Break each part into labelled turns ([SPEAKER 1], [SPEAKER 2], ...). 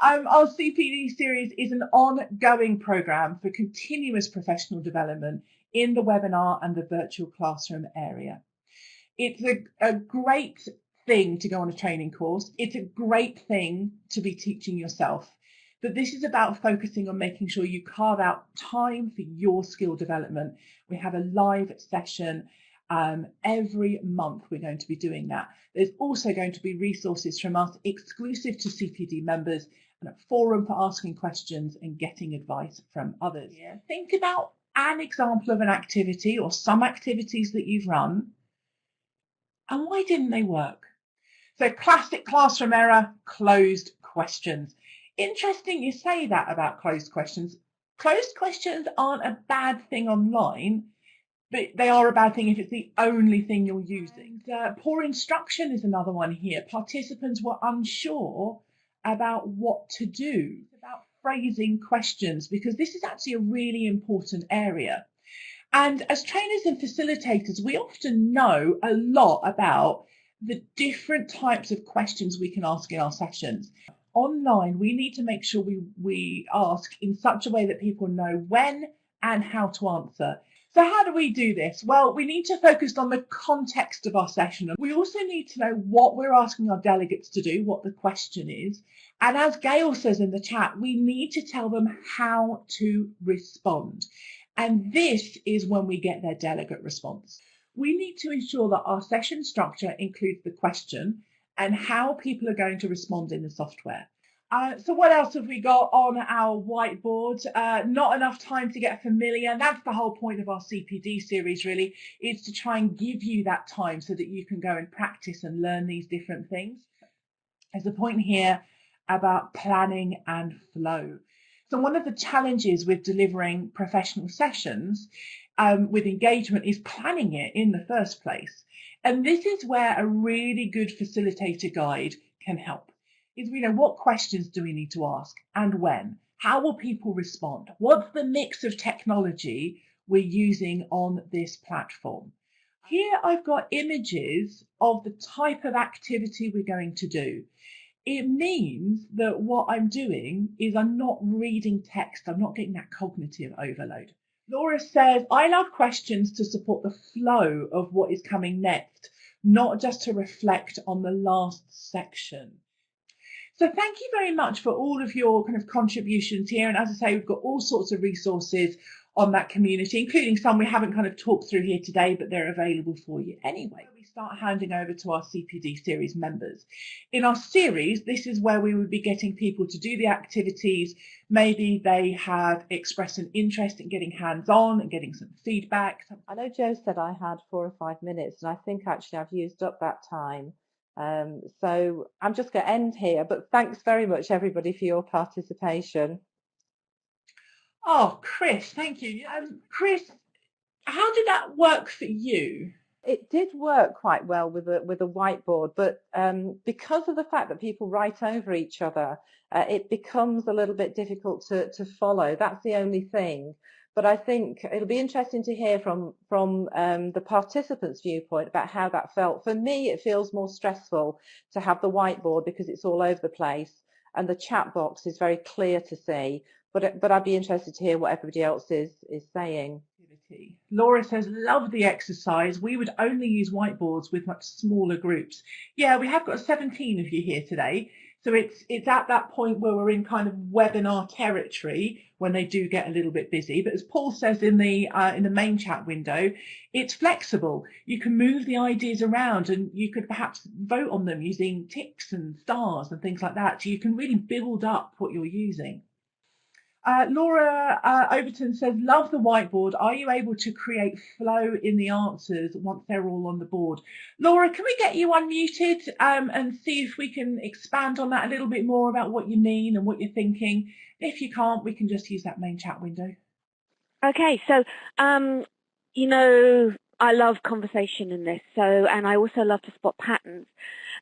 [SPEAKER 1] Our CPD series is an ongoing programme for continuous professional development in the webinar and the virtual classroom area. It's a great thing to go on a training course. It's a great thing to be teaching yourself. But this is about focusing on making sure you carve out time for your skill development. We have a live session every month. We're going to be doing that. There's also going to be resources from us exclusive to CPD members and a forum for asking questions and getting advice from others. Yeah. Think about an example of an activity or some activities that you've run and why didn't they work? So classic classroom error, closed questions. Interesting you say that about closed questions. Closed questions aren't a bad thing online, but they are a bad thing if it's the only thing you're using. Poor instruction is another one here. Participants were unsure about what to do, about phrasing questions, because this is actually a really important area. And as trainers and facilitators, we often know a lot about the different types of questions we can ask in our sessions. Online, we need to make sure we ask in such a way that people know when and how to answer. So how do we do this? Well, we need to focus on the context of our session. We also need to know what we're asking our delegates to do, what the question is. And as Gail says in the chat, we need to tell them how to respond. And this is when we get their delegate response. We need to ensure that our session structure includes the question and how people are going to respond in the software. So what else have we got on our whiteboard? Not enough time to get familiar. That's the whole point of our CPD series, really, is to try and give you that time so that you can go and practice and learn these different things. There's a point here about planning and flow. So one of the challenges with delivering professional sessions with engagement is planning it in the first place. And this is where a really good facilitator guide can help. Is we know what questions do we need to ask and when? How will people respond? What's the mix of technology we're using on this platform? Here I've got images of the type of activity we're going to do. It means that what I'm doing is I'm not reading text. I'm not getting that cognitive overload. Laura says, I love questions to support the flow of what is coming next, not just to reflect on the last section. So thank you very much for all of your kind of contributions here. And as I say, we've got all sorts of resources on that community, including some we haven't kind of talked through here today, but they're available for you anyway. We start handing over to our CPD series members. In our series, this is where we would be getting people to do the activities. Maybe they have expressed an interest in getting hands-on and getting some feedback.
[SPEAKER 2] I know Joe said I had 4 or 5 minutes, and I think actually I've used up that time. So I'm just going to end here, but thanks very much everybody for your participation.
[SPEAKER 1] Oh, Chris, thank you. Chris, how did that work for you?
[SPEAKER 2] It did work quite well with a whiteboard, but because of the fact that people write over each other, it becomes a little bit difficult to follow. That's the only thing. But I think it'll be interesting to hear from the participants' viewpoint about how that felt. For me, it feels more stressful to have the whiteboard because it's all over the place, and the chat box is very clear to see. But I'd be interested to hear what everybody else is saying.
[SPEAKER 1] Laura says, love the exercise. We would only use whiteboards with much smaller groups. Yeah, we have got 17 of you here today. So it's at that point where we're in kind of webinar territory when they do get a little bit busy. But as Paul says in the main chat window, it's flexible. You can move the ideas around and you could perhaps vote on them using ticks and stars and things like that. So you can really build up what you're using. Laura Overton says, love the whiteboard. Are you able to create flow in the answers once they're all on the board? Laura, can we get you unmuted and see if we can expand on that a little bit more about what you mean and what you're thinking? If you can't, we can just use that main chat window.
[SPEAKER 3] Okay, so, you know, I love conversation in this, and I also love to spot patterns.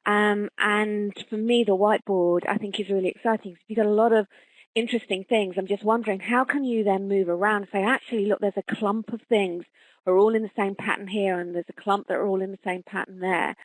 [SPEAKER 3] And for me, the whiteboard, I think, is really exciting. You've got a lot of interesting things. I'm just wondering, how can you then move around and say, actually, look, there's a clump of things are all in the same pattern here, and there's a clump that are all in the same pattern there,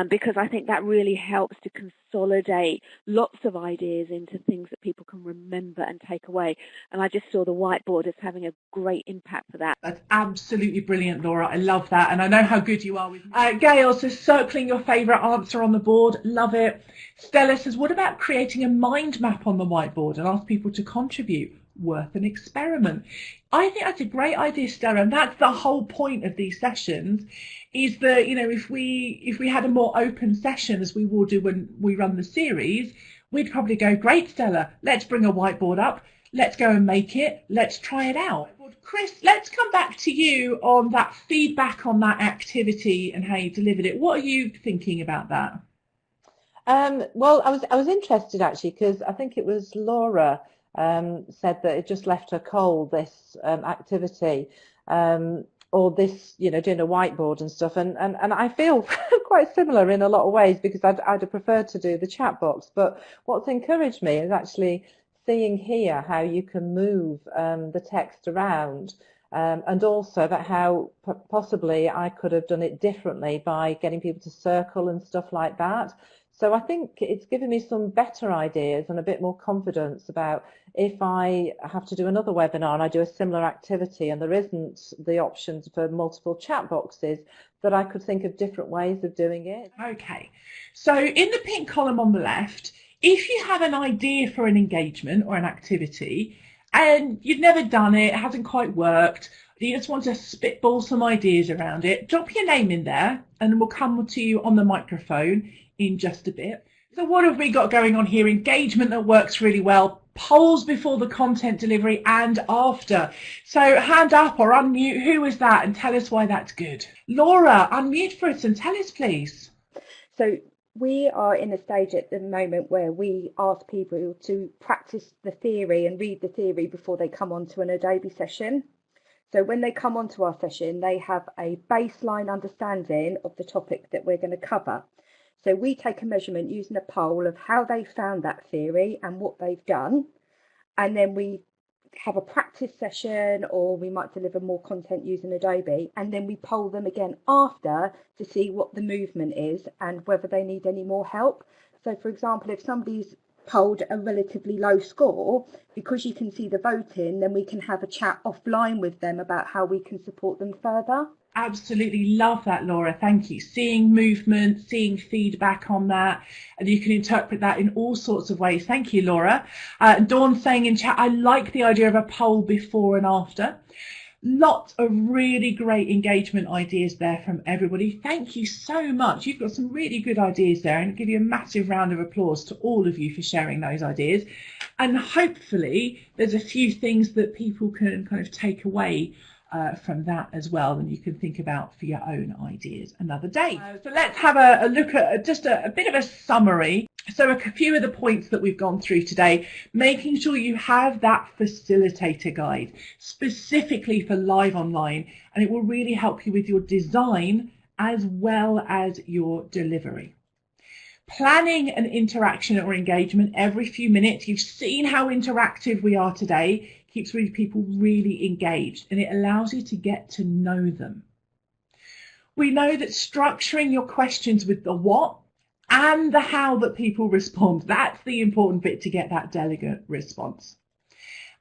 [SPEAKER 3] because I think that really helps to consolidate lots of ideas into things that people can remember and take away. And I just saw the whiteboard as having a great impact for that.
[SPEAKER 1] That's absolutely brilliant, Laura. I love that, and I know how good you are with Gail says circling your favourite answer on the board. Love it. Stella says, what about creating a mind map on the whiteboard and ask people to contribute? Worth an experiment. I think that's a great idea, Stella, and that's the whole point of these sessions, is that, you know, if we had a more open session, as we will do when we run the series, we'd probably go, great, Stella, let's bring a whiteboard up, let's go and make it, let's try it out. Chris, let's come back to you on that feedback on that activity and how you delivered it. What are you thinking about that?
[SPEAKER 2] Well, I was interested actually, because I think it was Laura said that it just left her cold, this activity, or this, you know, doing a whiteboard and stuff, and I feel quite similar in a lot of ways, because I'd have preferred to do the chat box. But what's encouraged me is actually seeing here how you can move the text around, and also about how possibly I could have done it differently by getting people to circle and stuff like that. So I think it's given me some better ideas and a bit more confidence about if I have to do another webinar and I do a similar activity and there isn't the options for multiple chat boxes, that I could think of different ways of doing it.
[SPEAKER 1] Okay, so in the pink column on the left, if you have an idea for an engagement or an activity and you've never done it, it hasn't quite worked, you just want to spitball some ideas around it, drop your name in there and we'll come to you on the microphone in just a bit. So what have we got going on here? Engagement that works really well, polls before the content delivery and after. So hand up or unmute, who was that, and tell us why that's good. Laura, unmute for us and tell us, please.
[SPEAKER 4] So we are in a stage at the moment where we ask people to practice the theory and read the theory before they come onto an Adobe session. So when they come onto our session, they have a baseline understanding of the topic that we're going to cover. So we take a measurement using a poll of how they found that theory and what they've done. And then we have a practice session, or we might deliver more content using Adobe. And then we poll them again after to see what the movement is and whether they need any more help. So, for example, if somebody's polled a relatively low score, because you can see the voting, then we can have a chat offline with them about how we can support them further.
[SPEAKER 1] Absolutely love that, Laura. Thank you. Seeing movement, seeing feedback on that, and you can interpret that in all sorts of ways. Thank you, Laura. Dawn saying in chat, I like the idea of a poll before and after. Lots of really great engagement ideas there from everybody. Thank you so much. You've got some really good ideas there, and I'll give you a massive round of applause to all of you for sharing those ideas. And hopefully there's a few things that people can kind of take away from that as well, and you can think about for your own ideas another day. So let's have a look at just a bit of a summary. So a few of the points that we've gone through today, making sure you have that facilitator guide specifically for live online, and it will really help you with your design as well as your delivery. Planning an interaction or engagement every few minutes. You've seen how interactive we are today. Keeps people really engaged, and it allows you to get to know them. We know that structuring your questions with the what and the how that people respond, that's the important bit to get that delegate response.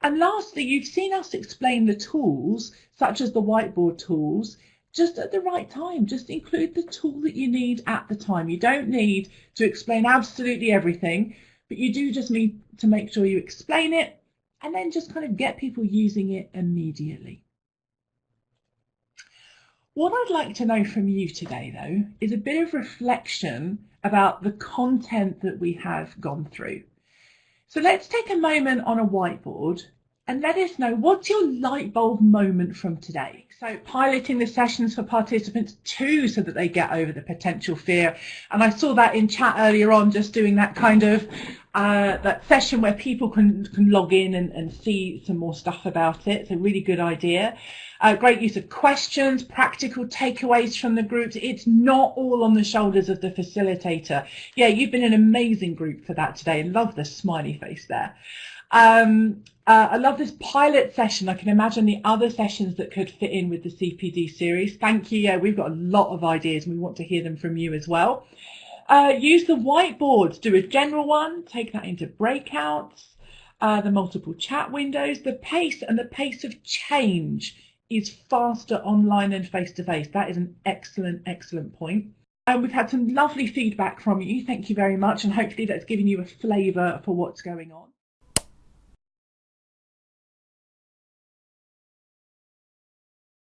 [SPEAKER 1] And lastly, you've seen us explain the tools, such as the whiteboard tools, just at the right time. Just include the tool that you need at the time. You don't need to explain absolutely everything, but you do just need to make sure you explain it and then just kind of get people using it immediately. What I'd like to know from you today, though, is a bit of reflection about the content that we have gone through. So let's take a moment on a whiteboard and let us know, what's your light bulb moment from today? So piloting the sessions for participants too, so that they get over the potential fear. And I saw that in chat earlier on, just doing that kind of that session where people can log in and see some more stuff about it. It's a really good idea. Great use of questions, practical takeaways from the groups. It's not all on the shoulders of the facilitator. Yeah, you've been an amazing group for that today. Love the smiley face there. I love this pilot session. I can imagine the other sessions that could fit in with the CPD series. Thank you. Yeah, we've got a lot of ideas and we want to hear them from you as well. Use the whiteboard. Do a general one. Take that into breakouts. The multiple chat windows. The pace of change is faster online than face-to-face. That is an excellent, excellent point. And we've had some lovely feedback from you. Thank you very much. And hopefully that's given you a flavour for what's going on.